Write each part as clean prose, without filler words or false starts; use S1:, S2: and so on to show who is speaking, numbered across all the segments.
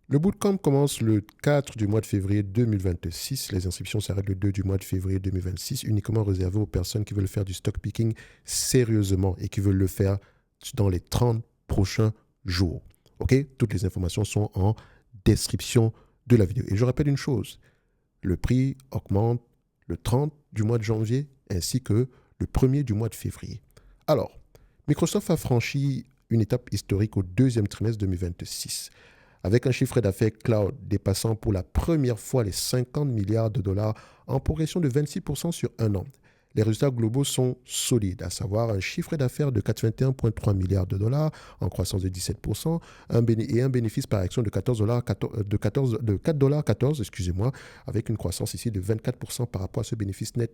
S1: Le bootcamp commence le 4 du mois de février 2026. Les inscriptions s'arrêtent le 2 du mois de février 2026, uniquement réservé aux personnes qui veulent faire du stock picking sérieusement et qui veulent le faire dans les 30 prochains jours. OK? Toutes les informations sont en description de la vidéo. Et je rappelle une chose, le prix augmente le 30 du mois de janvier ainsi que le 1er du mois de février. Alors, Microsoft a franchi une étape historique au deuxième trimestre 2026, avec un chiffre d'affaires cloud dépassant pour la première fois les 50 milliards de dollars en progression de 26% sur un an. Les résultats globaux sont solides, à savoir un chiffre d'affaires de 81,3 milliards de dollars en croissance de 17% et un bénéfice par action de 4,14 excusez-moi, avec une croissance ici de 24% par rapport à ce bénéfice net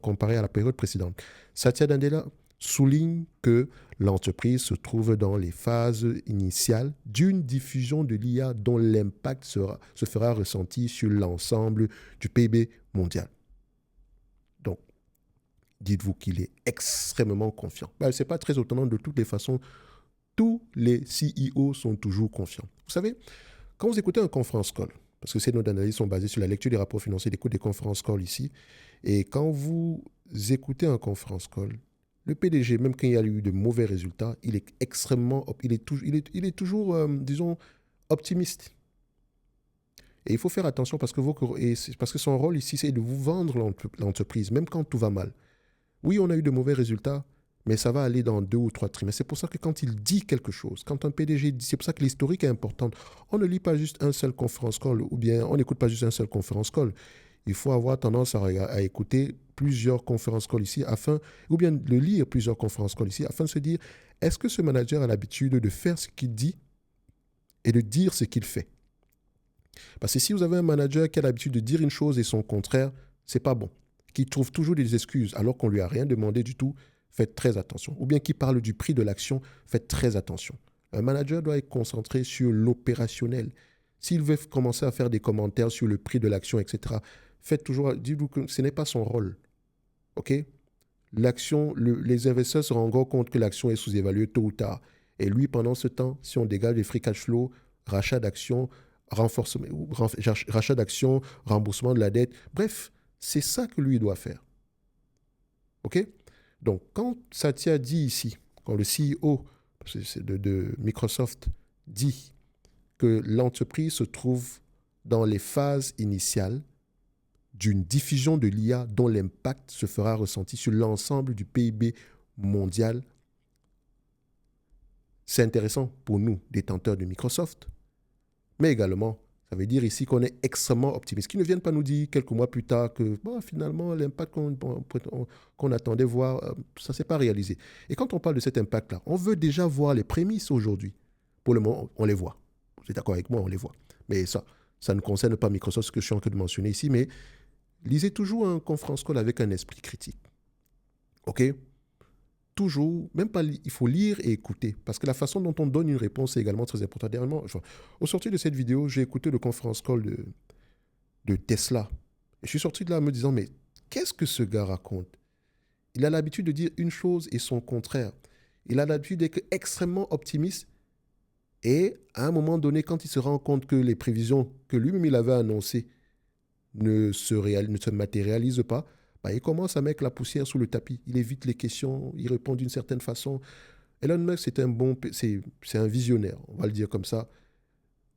S1: comparé à la période précédente. Satya Nadella souligne que l'entreprise se trouve dans les phases initiales d'une diffusion de l'IA dont l'impact se fera ressentir sur l'ensemble du PIB mondial. Donc, dites-vous qu'il est extrêmement confiant. Ce n'est pas très étonnant, de toutes les façons, tous les CEO sont toujours confiants. Vous savez, quand vous écoutez un conference call, parce que ces notes d'analyse sont basées sur la lecture des rapports financiers, l'écoute des conference calls ici, et quand vous écoutez un conference call, le PDG, même quand il y a eu de mauvais résultats, il est extrêmement, il est toujours, disons, optimiste. Et il faut faire attention parce que son rôle ici, c'est de vous vendre l'entreprise, même quand tout va mal. Oui, on a eu de mauvais résultats, mais ça va aller dans 2 ou 3 trimestres. C'est pour ça que quand il dit quelque chose, quand un PDG dit, c'est pour ça que l'historique est important. On ne lit pas juste un seul conference call, ou bien on n'écoute pas juste un seul conference call. Il faut avoir tendance à écouter plusieurs conférences call ici, ou bien de lire plusieurs conférences call ici, afin de se dire, est-ce que ce manager a l'habitude de faire ce qu'il dit et de dire ce qu'il fait? Parce que si vous avez un manager qui a l'habitude de dire une chose et son contraire, c'est pas bon. Qui trouve toujours des excuses alors qu'on lui a rien demandé du tout, faites très attention. Ou bien qui parle du prix de l'action, faites très attention. Un manager doit être concentré sur l'opérationnel. S'il veut commencer à faire des commentaires sur le prix de l'action, etc., dites-vous que ce n'est pas son rôle. OK? Les investisseurs se rendront compte que l'action est sous-évaluée tôt ou tard. Et lui, pendant ce temps, si on dégage les free cash flow, rachat d'actions, rachat d'actions, remboursement de la dette, bref, c'est ça que lui doit faire. OK? Donc, quand Satya dit ici, quand le CEO de Microsoft dit que l'entreprise se trouve dans les phases initiales d'une diffusion de l'IA dont l'impact se fera ressentir sur l'ensemble du PIB mondial, c'est intéressant pour nous, détenteurs de Microsoft, mais également, ça veut dire ici qu'on est extrêmement optimiste. Qu'ils ne viennent pas nous dire quelques mois plus tard que finalement, l'impact qu'on attendait voir, ça ne s'est pas réalisé. Et quand on parle de cet impact-là, on veut déjà voir les prémices aujourd'hui. Pour le moment, on les voit. Vous êtes d'accord avec moi, on les voit. Mais ça ne concerne pas Microsoft, ce que je suis en train de mentionner ici, mais lisez toujours un conference call avec un esprit critique. OK? Toujours, même pas, il faut lire et écouter, parce que la façon dont on donne une réponse est également très importante. Dernièrement, au sortir de cette vidéo, j'ai écouté le conference call de Tesla. Et je suis sorti de là en me disant, mais qu'est-ce que ce gars raconte? Il a l'habitude de dire une chose et son contraire. Il a l'habitude d'être extrêmement optimiste. Et à un moment donné, quand il se rend compte que les prévisions que lui-même il avait annoncées ne se matérialisent pas, il commence à mettre la poussière sous le tapis. Il évite les questions, il répond d'une certaine façon. Elon Musk, c'est un visionnaire, on va le dire comme ça.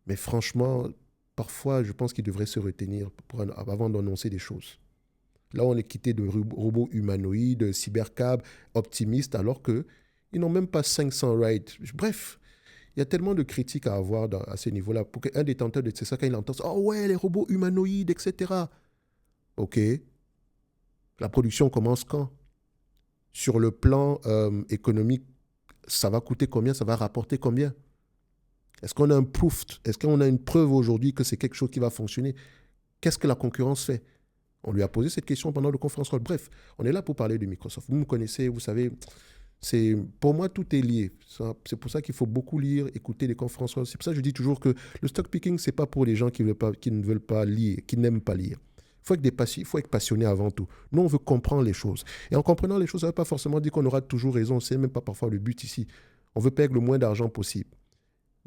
S1: Mais franchement, parfois, je pense qu'il devrait se retenir avant d'annoncer des choses. Là, on est quitté de robots humanoïdes, cybercab, optimistes, alors qu'ils n'ont même pas 500 rides. Bref, il y a tellement de critiques à avoir à ce niveau-là. Pour qu'un détenteur de Tesla, quand il entend ça, oh ouais, les robots humanoïdes, etc. OK. La production commence quand? Sur le plan économique, ça va coûter combien? Ça va rapporter combien? Est-ce qu'on a un proof? Est-ce qu'on a une preuve aujourd'hui que c'est quelque chose qui va fonctionner? Qu'est-ce que la concurrence fait? On lui a posé cette question pendant le conférence call. Bref, on est là pour parler de Microsoft. Vous me connaissez, vous savez, pour moi, tout est lié. C'est pour ça qu'il faut beaucoup lire, écouter les conférences call. C'est pour ça que je dis toujours que le stock picking, ce n'est pas pour les gens qui ne veulent pas lire, qui n'aiment pas lire. Il faut être passionné avant tout. Nous, on veut comprendre les choses. Et en comprenant les choses, ça ne veut pas forcément dire qu'on aura toujours raison. Ce n'est même pas parfois le but ici. On veut perdre le moins d'argent possible.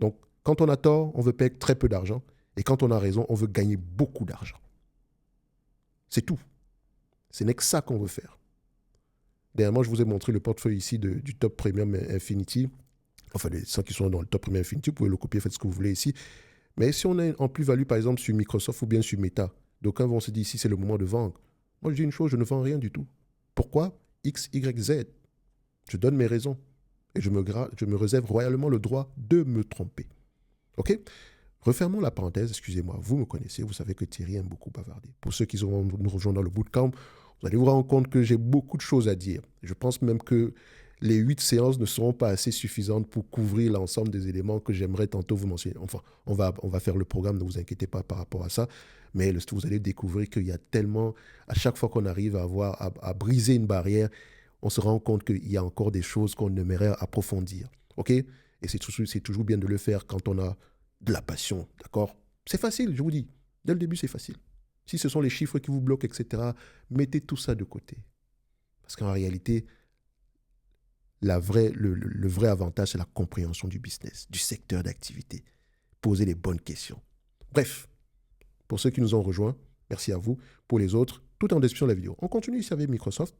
S1: Donc, Quand on a tort, on veut payer très peu d'argent. Et quand on a raison, on veut gagner beaucoup d'argent. C'est tout. Ce n'est que ça qu'on veut faire. Dernièrement, je vous ai montré le portefeuille ici du Top Premium Infinity. Enfin, les ceux qui sont dans le Top Premium Infinity, vous pouvez le copier, faites ce que vous voulez ici. Mais si on est en plus-value, par exemple, sur Microsoft ou bien sur Meta, d'aucuns vont se dire ici, c'est le moment de vendre. Moi, je dis une chose, je ne vends rien du tout. Pourquoi? X, Y, Z. Je donne mes raisons. Et je me réserve royalement le droit de me tromper. OK? Refermons la parenthèse, excusez-moi, vous me connaissez, vous savez que Thierry aime beaucoup bavarder. Pour ceux qui vont nous rejoindre dans le bootcamp, vous allez vous rendre compte que j'ai beaucoup de choses à dire. Je pense même que les 8 séances ne seront pas assez suffisantes pour couvrir l'ensemble des éléments que j'aimerais tantôt vous mentionner. Enfin, on va faire le programme, ne vous inquiétez pas par rapport à ça. Mais vous allez découvrir qu'il y a tellement, à chaque fois qu'on arrive à briser une barrière, on se rend compte qu'il y a encore des choses qu'on aimerait approfondir. OK? Et c'est toujours bien de le faire quand on a de la passion. D'accord? C'est facile, je vous dis. Dès le début, c'est facile. Si ce sont les chiffres qui vous bloquent, etc., mettez tout ça de côté. Parce qu'en réalité, le vrai avantage, c'est la compréhension du business, du secteur d'activité. Poser les bonnes questions. Bref, pour ceux qui nous ont rejoints, merci à vous. Pour les autres, tout en description de la vidéo. On continue ici avec Microsoft.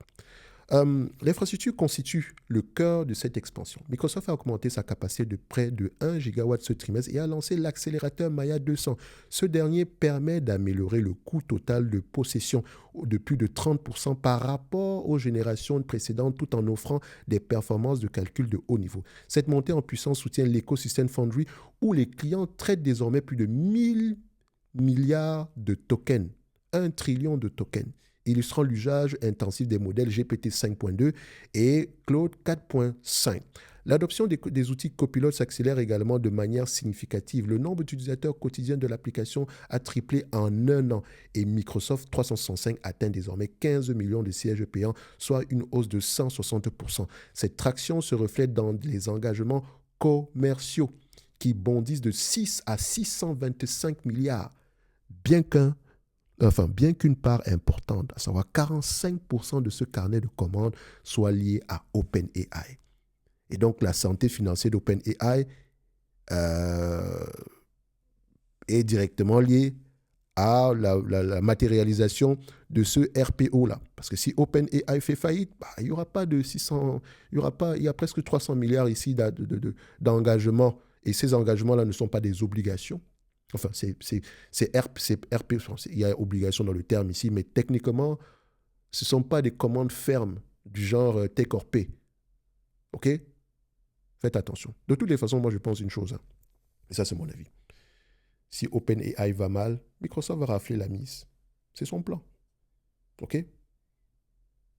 S1: L'infrastructure constitue le cœur de cette expansion. Microsoft a augmenté sa capacité de près de 1 gigawatt ce trimestre et a lancé l'accélérateur Maya 200. Ce dernier permet d'améliorer le coût total de possession de plus de 30% par rapport aux générations précédentes tout en offrant des performances de calcul de haut niveau. Cette montée en puissance soutient l'écosystème Foundry où les clients traitent désormais plus de 1000 milliards de tokens, 1 trillion de tokens, illustrant l'usage intensif des modèles GPT 5.2 et Claude 4.5. L'adoption des outils copilotes s'accélère également de manière significative. Le nombre d'utilisateurs quotidiens de l'application a triplé en un an et Microsoft 365 atteint désormais 15 millions de sièges payants, soit une hausse de 160%. Cette traction se reflète dans les engagements commerciaux qui bondissent de 6 à 625 milliards, bien qu'une part importante, à savoir 45% de ce carnet de commandes, soit liée à OpenAI. Et donc, la santé financière d'OpenAI est directement liée à la matérialisation de ce RPO-là. Parce que si OpenAI fait faillite, il n'y aura pas de 600, il y a presque 300 milliards ici d'engagements. Et ces engagements-là ne sont pas des obligations. Enfin, c'est RPO, il y a obligation dans le terme ici, mais techniquement, ce ne sont pas des commandes fermes du genre take or pay. OK? Faites attention. De toutes les façons, moi, je pense une chose, et ça, c'est mon avis. Si OpenAI va mal, Microsoft va rafler la mise. C'est son plan. OK?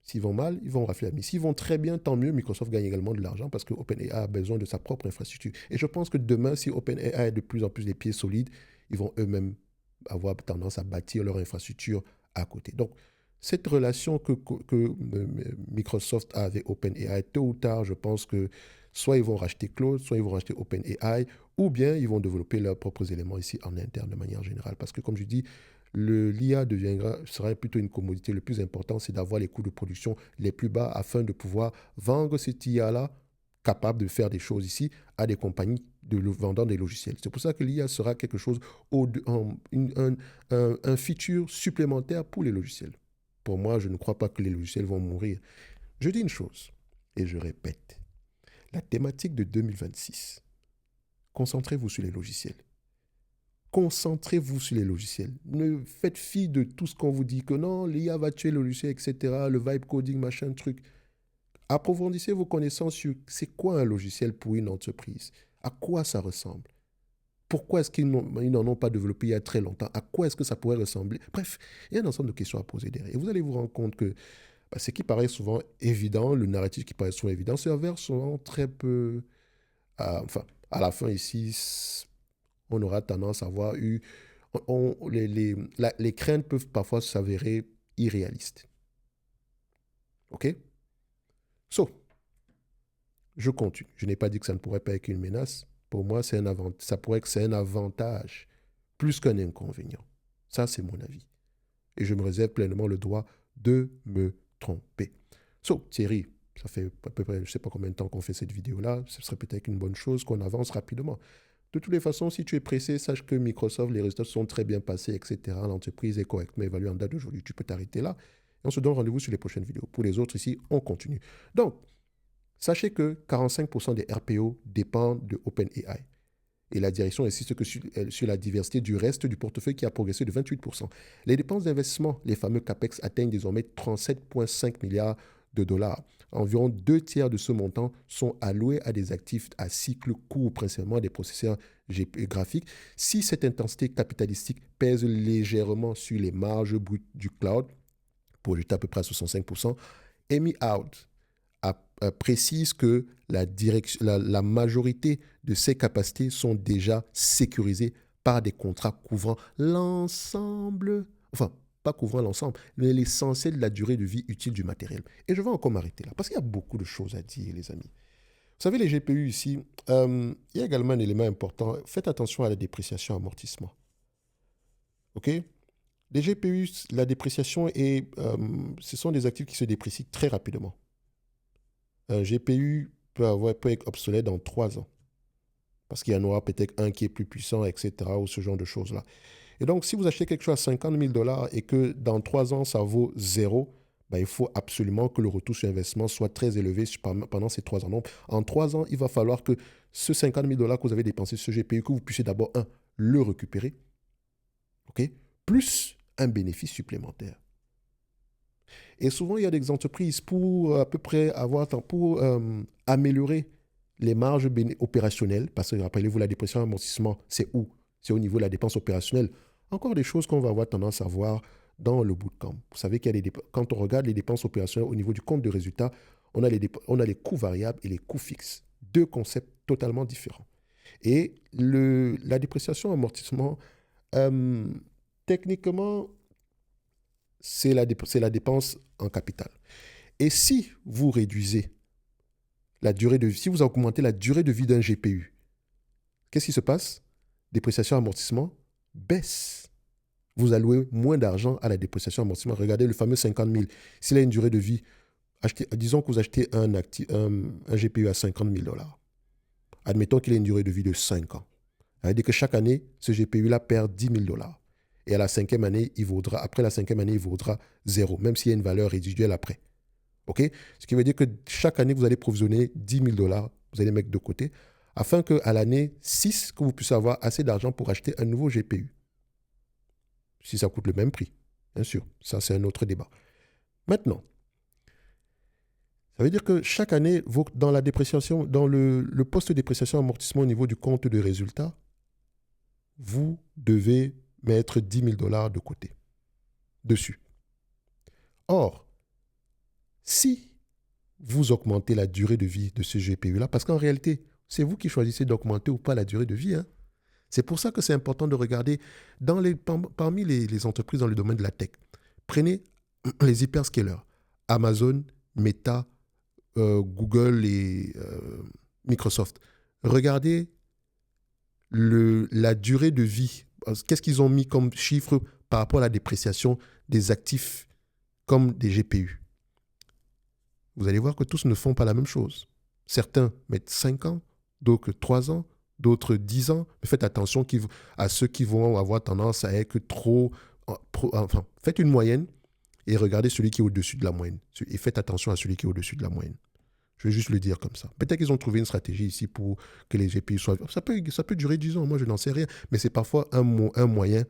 S1: S'ils vont mal, ils vont rafler la mise. S'ils vont très bien, tant mieux. Microsoft gagne également de l'argent parce que OpenAI a besoin de sa propre infrastructure. Et je pense que demain, si OpenAI a de plus en plus les pieds solides, ils vont eux-mêmes avoir tendance à bâtir leur infrastructure à côté. Donc, cette relation que Microsoft a avec OpenAI, tôt ou tard, je pense que soit ils vont racheter Claude, soit ils vont racheter OpenAI, ou bien ils vont développer leurs propres éléments ici en interne de manière générale. Parce que, comme je dis, l'IA sera plutôt une commodité. Le plus important, c'est d'avoir les coûts de production les plus bas afin de pouvoir vendre cette IA-là, capable de faire des choses ici, à des compagnies vendant des logiciels. C'est pour ça que l'IA sera quelque chose, un feature supplémentaire pour les logiciels. Pour moi, je ne crois pas que les logiciels vont mourir. Je dis une chose, et je répète, la thématique de 2026, concentrez-vous sur les logiciels. Concentrez-vous sur les logiciels. Ne faites fi de tout ce qu'on vous dit, que non, l'IA va tuer le logiciel, etc., le vibe coding, machin, truc. Approfondissez vos connaissances sur c'est quoi un logiciel pour une entreprise, à quoi ça ressemble, pourquoi est-ce qu'ils n'en ont pas développé il y a très longtemps, à quoi est-ce que ça pourrait ressembler. Bref, il y a un ensemble de questions à poser derrière. Et vous allez vous rendre compte que ce qui paraît souvent évident, le narratif qui paraît souvent évident, s'avère souvent très peu... à la fin ici, on aura tendance à avoir eu... les craintes peuvent parfois s'avérer irréalistes. OK? Je continue. Je n'ai pas dit que ça ne pourrait pas être une menace. Pour moi, ça pourrait être un avantage plus qu'un inconvénient. Ça, c'est mon avis. Et je me réserve pleinement le droit de me tromper. Thierry, ça fait à peu près, je ne sais pas combien de temps qu'on fait cette vidéo-là. Ce serait peut-être une bonne chose qu'on avance rapidement. De toutes les façons, si tu es pressé, sache que Microsoft, les résultats sont très bien passés, etc. L'entreprise est correctement évaluée en date d'aujourd'hui. Tu peux t'arrêter là. Et on se donne rendez-vous sur les prochaines vidéos. Pour les autres, ici, on continue. Donc, sachez que 45% des RPO dépendent de OpenAI. Et la direction insiste que sur la diversité du reste du portefeuille qui a progressé de 28%. Les dépenses d'investissement, les fameux CAPEX, atteignent désormais 37,5 milliards de dollars. Environ 2 tiers de ce montant sont alloués à des actifs à cycle court, principalement des processeurs graphiques. Si cette intensité capitalistique pèse légèrement sur les marges brutes du cloud, pour jeter à peu près à 65%, Amy Out précise que la majorité de ces capacités sont déjà sécurisées par des contrats couvrant l'ensemble, enfin, pas couvrant l'ensemble, mais l'essentiel de la durée de vie utile du matériel. Et je vais encore m'arrêter là, parce qu'il y a beaucoup de choses à dire, les amis. Vous savez, les GPU ici, il y a également un élément important. Faites attention à la dépréciation amortissement. OK? Les GPU, la dépréciation, ce sont des actifs qui se déprécient très rapidement. Un GPU peut être obsolète dans 3 ans. Parce qu'il y en aura peut-être un qui est plus puissant, etc. ou ce genre de choses-là. Et donc, si vous achetez quelque chose à 50 000 $ et que dans 3 ans, ça vaut 0, ben, il faut absolument que le retour sur investissement soit très élevé pendant ces 3 ans. Donc, en 3 ans, il va falloir que ce 50 000 $ que vous avez dépensé sur ce GPU, que vous puissiez d'abord, le récupérer, OK, plus un bénéfice supplémentaire. Et souvent, il y a des entreprises pour à peu près pour améliorer les marges opérationnelles, parce que rappelez-vous, la dépréciation amortissement, c'est où? C'est au niveau de la dépense opérationnelle. Encore des choses qu'on va avoir tendance à voir dans le bootcamp. Vous savez quand on regarde les dépenses opérationnelles au niveau du compte de résultat, on a les coûts variables et les coûts fixes. 2 concepts totalement différents. Et la dépréciation amortissement, techniquement, c'est la dépense en capital. Et si vous réduisez la durée de vie, si vous augmentez la durée de vie d'un GPU, qu'est-ce qui se passe? Dépréciation amortissement baisse. Vous allouez moins d'argent à la dépréciation amortissement. Regardez le fameux 50 000. S'il a une durée de vie, disons que vous achetez un GPU à 50 000 $. Admettons qu'il ait une durée de vie de 5 ans. Ça veut dire que chaque année, ce GPU-là perd 10 000 $. Et à la 5e année, après la 5e année, il vaudra 0, même s'il y a une valeur résiduelle après. OK? Ce qui veut dire que chaque année, vous allez provisionner 10 000 $, vous allez mettre de côté, afin qu'à l'année 6, que vous puissiez avoir assez d'argent pour acheter un nouveau GPU. Si ça coûte le même prix, bien sûr. Ça, c'est un autre débat. Maintenant, ça veut dire que chaque année, dans la dépréciation, dans le poste dépréciation amortissement au niveau du compte de résultat, vous devez mettre 10 000 $ de côté, dessus. Or, si vous augmentez la durée de vie de ce GPU-là, parce qu'en réalité, c'est vous qui choisissez d'augmenter ou pas la durée de vie. C'est pour ça que c'est important de regarder parmi les entreprises dans le domaine de la tech. Prenez les hyperscalers, Amazon, Meta, Google et Microsoft. Regardez la durée de vie. Qu'est-ce qu'ils ont mis comme chiffre par rapport à la dépréciation des actifs comme des GPU? Vous allez voir que tous ne font pas la même chose. Certains mettent 5 ans, d'autres 3 ans, d'autres 10 ans. Mais faites attention à ceux qui vont avoir tendance à être enfin, faites une moyenne et regardez celui qui est au-dessus de la moyenne. Et faites attention à celui qui est au-dessus de la moyenne. Je vais juste le dire comme ça. Peut-être qu'ils ont trouvé une stratégie ici pour que les GPU soient... Ça peut durer 10 ans, moi je n'en sais rien. Mais c'est parfois un moyen,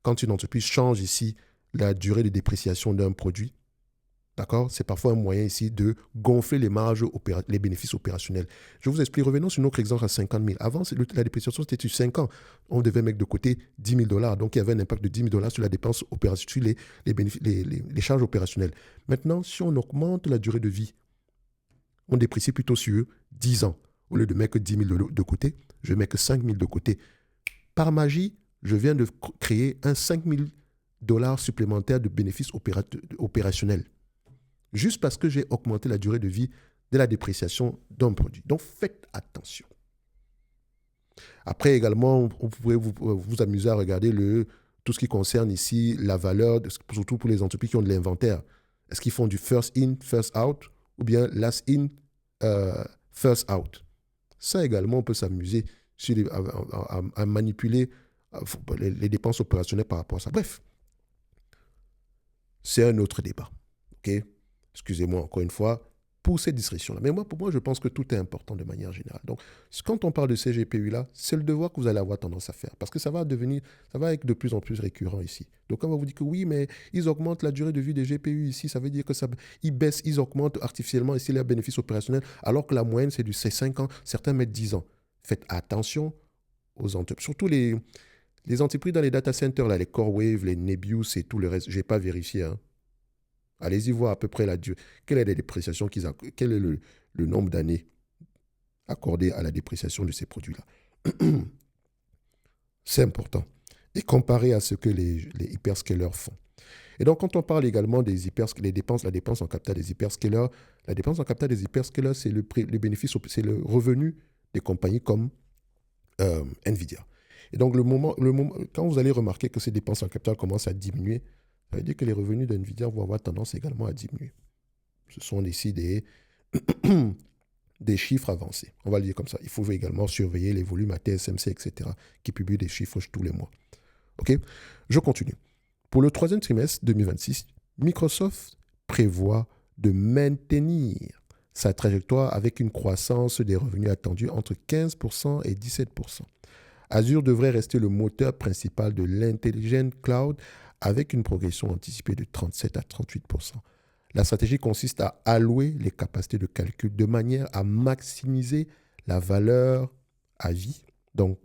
S1: quand une entreprise change ici la durée de dépréciation d'un produit, d'accord? C'est parfois un moyen ici de gonfler les marges, les bénéfices opérationnels. Je vous explique, revenons sur notre exemple à 50 000. Avant, la dépréciation, c'était sur 5 ans. On devait mettre de côté 10 000 $. Donc, il y avait un impact de 10 000 $ sur la dépense opérationnelle, sur les charges opérationnelles. Maintenant, si on augmente la durée de vie, on déprécie plutôt sur 10 ans. Au lieu de mettre que 10 000 $ de côté, je mets que 5 000 $ de côté. Par magie, je viens de créer un 5 000 $ supplémentaire de bénéfices opérationnels. Juste parce que j'ai augmenté la durée de vie de la dépréciation d'un produit. Donc, faites attention. Après, également, vous pouvez vous amuser à regarder tout ce qui concerne ici la valeur, surtout pour les entreprises qui ont de l'inventaire. Est-ce qu'ils font du first in, first out ou bien last in, first out? Ça également, on peut s'amuser à manipuler les dépenses opérationnelles par rapport à ça. Bref, c'est un autre débat. OK? Excusez-moi encore une fois pour cette discrétion-là. Mais pour moi, je pense que tout est important de manière générale. Donc, quand on parle de ces GPU-là, c'est le devoir que vous allez avoir tendance à faire. Parce que ça va être de plus en plus récurrent ici. Donc, on va vous dire que oui, mais ils augmentent la durée de vie des GPU ici. Ça veut dire que ils augmentent artificiellement ici les bénéfices opérationnels, alors que la moyenne, c'est 5 ans. Certains mettent 10 ans. Faites attention aux entreprises. Surtout les entreprises dans les data centers, là, les CoreWave, les Nebius et tout le reste. Je n'ai pas vérifié, hein. Allez-y voir à peu près quelle est la dépréciation quel est le nombre d'années accordé à la dépréciation de ces produits-là. C'est important. Et comparé à ce que les hyperscalers font. Et donc, quand on parle également des la dépense en capital des hyperscalers, la dépense en capital des hyperscalers, c'est le bénéfice, c'est le revenu des compagnies comme Nvidia. Et donc, quand vous allez remarquer que ces dépenses en capital commencent à diminuer, ça veut dire que les revenus d'NVIDIA vont avoir tendance également à diminuer. Ce sont ici des chiffres avancés. On va le dire comme ça. Il faut également surveiller les volumes à TSMC, etc., qui publient des chiffres tous les mois. OK? Je continue. Pour le troisième trimestre 2026, Microsoft prévoit de maintenir sa trajectoire avec une croissance des revenus attendus entre 15% et 17%. Azure devrait rester le moteur principal de l'intelligent cloud avec une progression anticipée de 37 à 38%. La stratégie consiste à allouer les capacités de calcul de manière à maximiser la valeur à vie, donc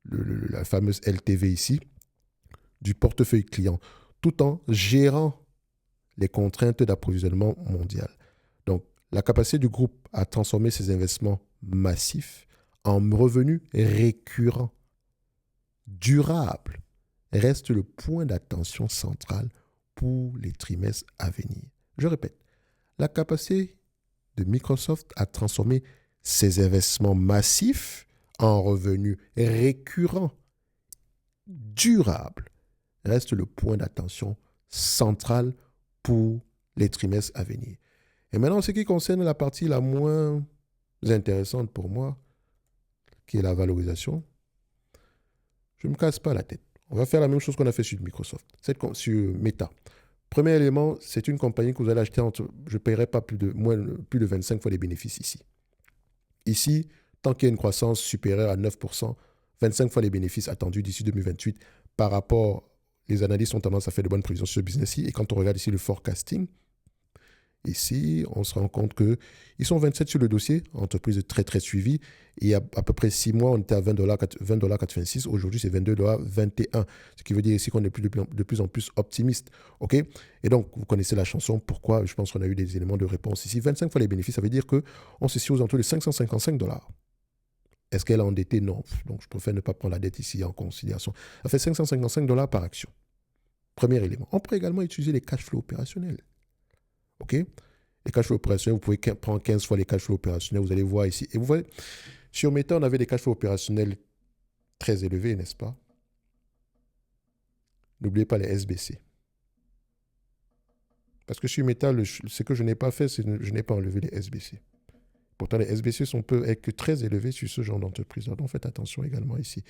S1: la fameuse LTV ici, du portefeuille client, tout en gérant les contraintes d'approvisionnement mondial. Donc, la capacité du groupe à transformer ses investissements massifs en revenus récurrents, durables, reste le point d'attention central pour les trimestres à venir. Je répète, la capacité de Microsoft à transformer ses investissements massifs en revenus récurrents, durables, reste le point d'attention central pour les trimestres à venir. Et maintenant, ce qui concerne la partie la moins intéressante pour moi, qui est la valorisation, je ne me casse pas la tête. On va faire la même chose qu'on a fait sur Microsoft, sur Meta. Premier élément, c'est une compagnie que vous allez acheter je ne paierai pas plus de 25 fois les bénéfices ici. Ici, tant qu'il y a une croissance supérieure à 9%, 25 fois les bénéfices attendus d'ici 2028 par rapport, les analystes ont tendance à faire de bonnes prévisions sur ce business-ci. Et quand on regarde ici le forecasting, ici, on se rend compte qu'ils sont 27 sur le dossier, entreprise très très suivie. Et il y a à peu près 6 mois, on était à $20,86. Aujourd'hui, c'est $22,21. Ce qui veut dire ici qu'on est de plus en plus optimiste. OK? Et donc, vous connaissez la chanson. Pourquoi? Je pense qu'on a eu des éléments de réponse ici. 25 fois les bénéfices, ça veut dire qu'on se situe aux alentours de $555. Est-ce qu'elle est endettée? Non. Donc, je préfère ne pas prendre la dette ici en considération. Ça fait $555 par action. Premier élément. On peut également utiliser les cash flows opérationnels. OK? Les cash flows opérationnels, vous pouvez prendre 15 fois les cash flows opérationnels. Vous allez voir ici. Et vous voyez, sur Meta, on avait des cash flows opérationnels très élevés, n'est-ce pas? N'oubliez pas les SBC. Parce que sur Meta, ce que je n'ai pas fait, c'est que je n'ai pas enlevé les SBC. Pourtant, les SBC peuvent être très élevés sur ce genre d'entreprise. Donc, faites attention également ici.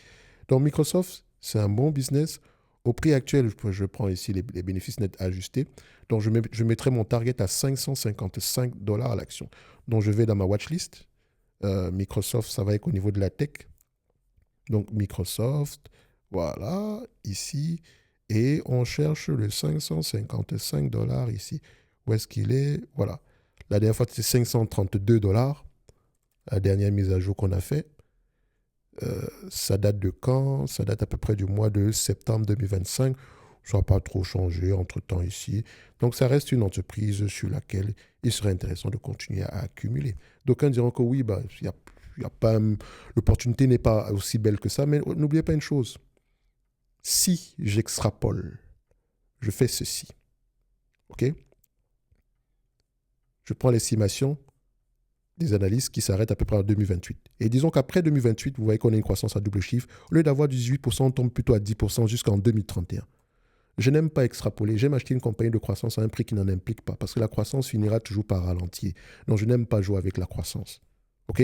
S1: Donc, Microsoft, c'est un bon business. Au prix actuel, je prends ici les bénéfices nets ajustés. Donc, je mettrai mon target à $555 à l'action. Donc, je vais dans ma watchlist. Microsoft, ça va être au niveau de la tech. Donc, Microsoft, voilà, ici. Et on cherche le $555 ici. Où est-ce qu'il est? Voilà. La dernière fois, c'était $532. La dernière mise à jour qu'on a fait. Ça date de quand? Ça date à peu près du mois de septembre 2025. Ça n'a pas trop changé entre-temps ici. Donc, ça reste une entreprise sur laquelle il serait intéressant de continuer à accumuler. D'aucuns diront que oui, l'opportunité n'est pas aussi belle que ça, mais n'oubliez pas une chose. Si j'extrapole, je fais ceci. OK? Je prends l'estimation des analystes qui s'arrêtent à peu près en 2028. Et disons qu'après 2028, vous voyez qu'on a une croissance à double chiffre. Au lieu d'avoir 18%, on tombe plutôt à 10% jusqu'en 2031. Je n'aime pas extrapoler. J'aime acheter une compagnie de croissance à un prix qui n'en implique pas, parce que la croissance finira toujours par ralentir. Donc, je n'aime pas jouer avec la croissance. OK?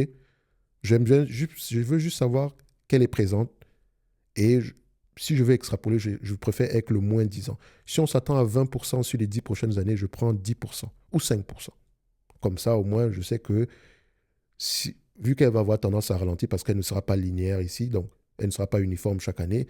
S1: Je veux juste savoir qu'elle est présente et si je veux extrapoler, je préfère avec le moins 10 ans. Si on s'attend à 20% sur les 10 prochaines années, je prends 10% ou 5%. Comme ça, au moins, je sais que vu qu'elle va avoir tendance à ralentir parce qu'elle ne sera pas linéaire ici, donc elle ne sera pas uniforme chaque année,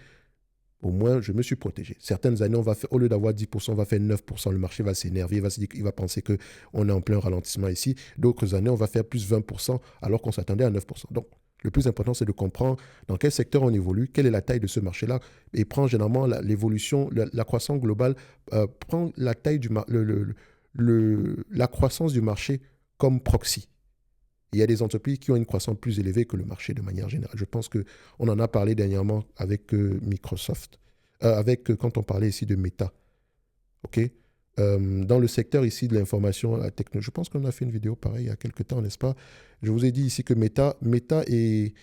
S1: au moins, je me suis protégé. Certaines années, au lieu d'avoir 10%, on va faire 9%. Le marché va s'énerver, il va penser qu'on est en plein ralentissement ici. D'autres années, on va faire plus 20% alors qu'on s'attendait à 9%. Donc, le plus important, c'est de comprendre dans quel secteur on évolue, quelle est la taille de ce marché-là, et prendre généralement l'évolution, la croissance globale, prendre la taille la croissance du marché comme proxy. Il y a des entreprises qui ont une croissance plus élevée que le marché de manière générale. Je pense qu'on en a parlé dernièrement avec Microsoft, quand on parlait ici de Meta. OK. Dans le secteur ici de l'information, la technologie, je pense qu'on a fait une vidéo pareille il y a quelques temps, n'est-ce pas? Je vous ai dit ici que Meta et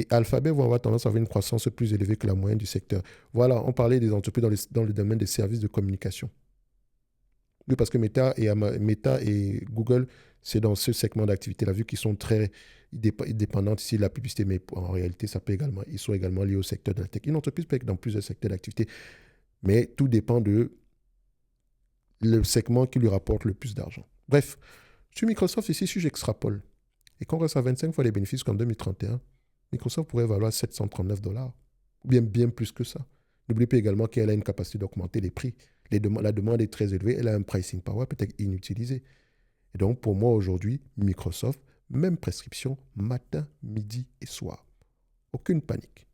S1: Alphabet vont avoir tendance à avoir une croissance plus élevée que la moyenne du secteur. Voilà, on parlait des entreprises dans le domaine des services de communication. Oui, parce que Meta et Google, c'est dans ce segment d'activité-là, vu qu'ils sont très dépendants ici de la publicité, mais en réalité, ils sont également liés au secteur de la tech. Une entreprise peut être dans plusieurs secteurs d'activité, mais tout dépend de le segment qui lui rapporte le plus d'argent. Bref, sur Microsoft, ici, si j'extrapole, et qu'on reste à 25 fois les bénéfices qu'en 2031, Microsoft pourrait valoir 739 $, ou bien plus que ça. N'oubliez pas également qu'elle a une capacité d'augmenter les prix. La demande est très élevée, elle a un pricing power peut-être inutilisé. Et donc, pour moi, aujourd'hui, Microsoft, même prescription, matin, midi et soir. Aucune panique.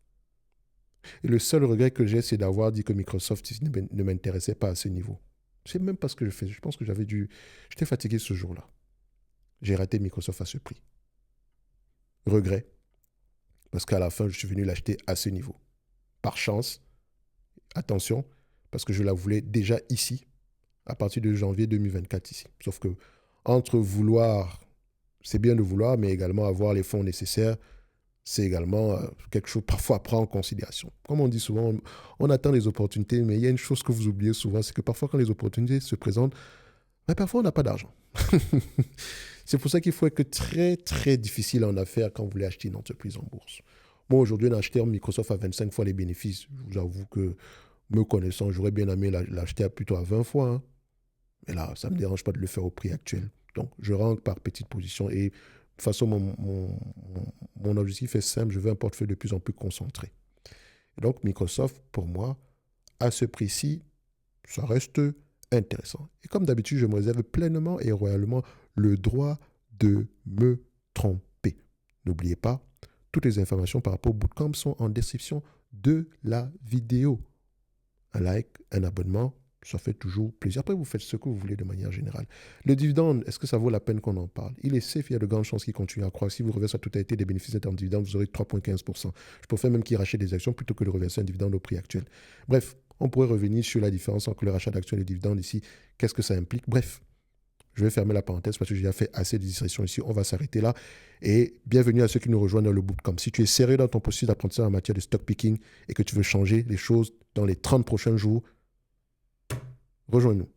S1: Et le seul regret que j'ai, c'est d'avoir dit que Microsoft ne m'intéressait pas à ce niveau. C'est même pas ce que je fais. Je pense que j'étais fatigué ce jour-là. J'ai raté Microsoft à ce prix. Regret. Parce qu'à la fin, je suis venu l'acheter à ce niveau. Par chance, attention, parce que je la voulais déjà ici, à partir de janvier 2024 ici. Sauf que entre vouloir, c'est bien de vouloir, mais également avoir les fonds nécessaires, c'est également quelque chose parfois à prendre en considération. Comme on dit souvent, on attend les opportunités, mais il y a une chose que vous oubliez souvent, c'est que parfois quand les opportunités se présentent, mais parfois on n'a pas d'argent. C'est pour ça qu'il faut être très, très difficile en affaires quand vous voulez acheter une entreprise en bourse. Moi, aujourd'hui, on a acheté Microsoft à 25 fois les bénéfices. Je vous avoue que, me connaissant, j'aurais bien aimé l'acheter plutôt à 20 fois. Hein. Mais là, ça ne me dérange pas de le faire au prix actuel. Donc, je rentre par petites positions. Et de toute façon, mon objectif est simple. Je veux un portefeuille de plus en plus concentré. Et donc, Microsoft, pour moi, à ce prix-ci, ça reste intéressant. Et comme d'habitude, je me réserve pleinement et royalement le droit de me tromper. N'oubliez pas, toutes les informations par rapport au bootcamp sont en description de la vidéo. Un like, un abonnement, ça fait toujours plaisir. Après, vous faites ce que vous voulez de manière générale. Le dividende, est-ce que ça vaut la peine qu'on en parle? Il est safe, il y a de grandes chances qu'il continue à croître. Si vous reversez la totalité des bénéfices en dividende, vous aurez 3,15%. Je préfère même qu'il rachète des actions plutôt que de reverser un dividende au prix actuel. Bref, on pourrait revenir sur la différence entre le rachat d'actions et le dividende ici. Qu'est-ce que ça implique? Bref, je vais fermer la parenthèse parce que j'ai déjà fait assez de distractions ici. On va s'arrêter là. Et bienvenue à ceux qui nous rejoignent dans le bootcamp. Si tu es sérieux dans ton processus d'apprentissage en matière de stock picking et que tu veux changer les choses dans les 30 prochains jours, rejoins-nous.